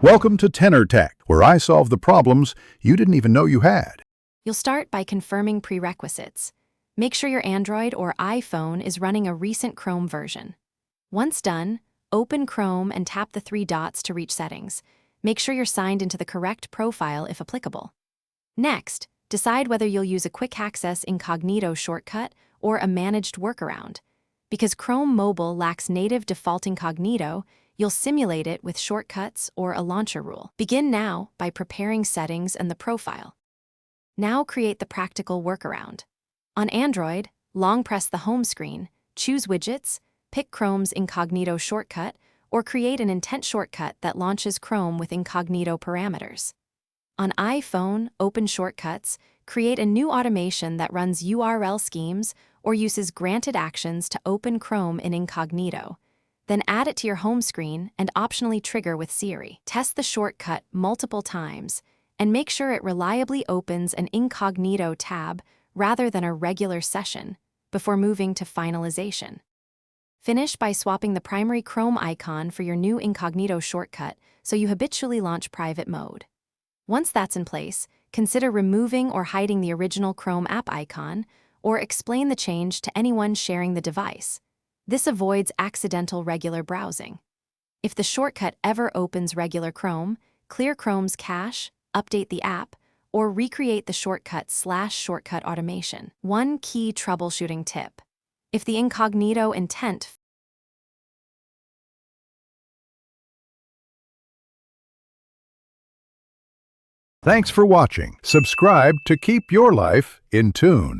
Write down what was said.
Welcome to Tenor Tech, where I solve the problems you didn't even know you had. You'll start by confirming prerequisites. Make sure your Android or iPhone is running a recent Chrome version. Once done, open Chrome and tap the three dots to reach settings. Make sure you're signed into the correct profile if applicable. Next, decide whether you'll use a quick access Incognito shortcut or a managed workaround. Because Chrome Mobile lacks native default Incognito, you'll simulate it with shortcuts or a launcher rule. Begin now by preparing settings and the profile. Now create the practical workaround. On Android, long press the home screen, choose Widgets, pick Chrome's Incognito shortcut, or create an intent shortcut that launches Chrome with Incognito parameters. On iPhone, open Shortcuts, create a new automation that runs URL schemes or uses granted actions to open Chrome in Incognito. Then add it to your home screen and optionally trigger with Siri. Test the shortcut multiple times and make sure it reliably opens an Incognito tab rather than a regular session before moving to finalization. Finish by swapping the primary Chrome icon for your new Incognito shortcut so you habitually launch private mode. Once that's in place, consider removing or hiding the original Chrome app icon or explain the change to anyone sharing the device. This avoids accidental regular browsing. If the shortcut ever opens regular Chrome, clear Chrome's cache, update the app, or recreate the shortcut/shortcut automation. One key troubleshooting tip: if the Incognito intent Thanks for watching. Subscribe to keep your life in tune.